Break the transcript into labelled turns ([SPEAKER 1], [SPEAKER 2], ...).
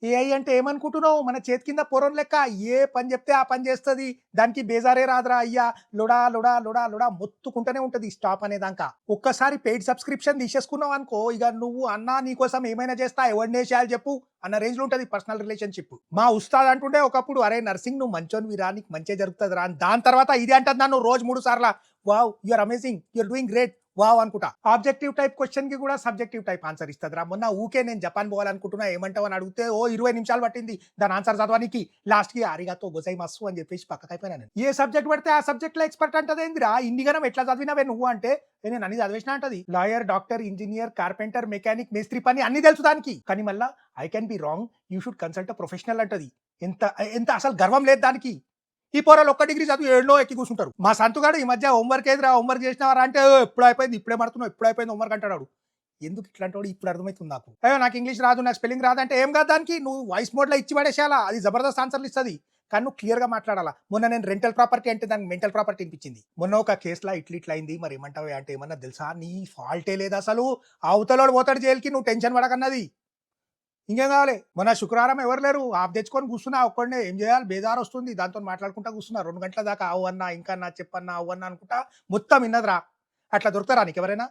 [SPEAKER 1] AI అంటే ఏమనుకుంటున్నావు? మన చేతి కింద పొరం లెక్క. ఏ పని చెప్తే ఆ పని చేస్తది. దానికి బేజారే రాదురా అయ్యా! లొడా, లొడా, లొడా, లొడా మొత్తుకుంటూనే ఉంటది స్టాప్ అనేదాంక. ఒక్కసారి పెయిడ్ సబ్స్క్రిప్షన్ తీసేసుకున్నావనుకో, ఇగ నువ్వు అన్నా నీకోసం ఏమైనా చేస్తా, ఎవడినేసేయాలి చెప్పు అన్న రేంజ్‌లో ఉంటది పర్సనల్ రిలేషన్‌షిప్. మా ఉస్తాద్ అంటుండే ఒకప్పుడు, "అరేయ్ నర్సింగ్ నువ్వు మంచోనివిరా, నీకు మంచే జరుగుతదిరా" అని. దాని తర్వాత ఇదే అంటది నన్ను రోజు 3 సార్ల. "Wow! You are amazing. You are doing great." Wow అనుకుంటా. ఆబ్జెక్టివ్ టైప్ క్వెషన్ కి కూడా సబ్జెక్టివ్ టైప్ ఆన్సర్ ఇస్తదిరా. మొన్న ఊకే నేను జపాన్ పోవాలనుకుంటున్నా ఏమంటావు అని అడిగితే ఓ 20 నిమిషాలు పట్టింది దాని ఆన్సర్ చదవడానికి. లాస్ట్ కి అరిగాతో గొజైమస్సు అని చెప్పేసి పక్కకైపోయినా నేను. ఏ సబ్జెక్ట్ పడితే ఆ సబ్జెక్ట్ లో ఎక్స్పర్ట్ అంటదేందిరా, ఇన్ని గనం ఎట్లా చదివినవే నువ్వు అంటే, "ఏ నేను అన్ని చదివేసిన అంటది. Lawyer, doctor, engineer, carpenter, mechanic, మేస్త్రి పని అన్ని తెలుసు దానికి. కానీ మళ్ళా I can be wrong, you should consult a professional అంటది. ఎంత ఎంత అసలు గర్వం లేదు దానికి. ఈ పోరాలు ఒక్క డిగ్రీ చదువు ఏడనో ఎక్కి కూర్చుంటారు. మా సంతుగాడు ఈ మధ్య హోంవర్క్ ఏదిరా, హోంవర్క్ చేసినావారా అంటే, "ఓ ఎప్పుడు అయిపోయింది, ఇప్పుడే పడుతున్నావు, ఎప్పుడు అయిపోయింది హోంవర్క్" అంటాడు. ఎందుకు ఇట్లాంటి వాడు ఇప్పుడు అర్థమవుతుంది నాకు. అయ్యో నాకు ఇంగ్లీష్ రాదు, నాకు స్పెల్లింగ్ రాదు అంటే ఏం కాదు దానికి. నువ్వు వాయిస్ మోడ్ లో ఇచ్చి పడేసేయాలా, అది జబర్దస్త్ ఆన్సర్లు ఇస్తుంది. కానీ నువ్వు క్లియర్ గా మాట్లాడాలా. మొన్న నేను రెంటల్ ప్రాపర్టీ అంటే దానికి మెంటల్ ప్రాపర్టీ అనిపించింది. మొన్న ఒక కేసులో ఇట్లా అయింది, మరి ఏమంటావు అంటే ఏమన్నా తెలుసా, నీ ఫాల్టే లేదు అసలు, అవతలోడు పోతాడు జైలుకి, నువ్వు టెన్షన్ పడకన్నది. ఇంకేం కావాలి. మొన్న శుక్రవారం ఎవరు లేరు, ఆఫ్ తెచ్చుకొని కూర్చున్నా ఒక్కడినే. ఏం చేయాలి, బేజారు వస్తుంది, దాంతో మాట్లాడుకుంటా కూర్చున్నా 2 గంటల దాకా. అవు అన్నా, ఇంకా నా చెప్పన్నా, అవ్వన్నా అనుకుంటా మొత్తం విన్నదిరా. అట్లా దొరుకుతారా నీకు ఎవరైనా?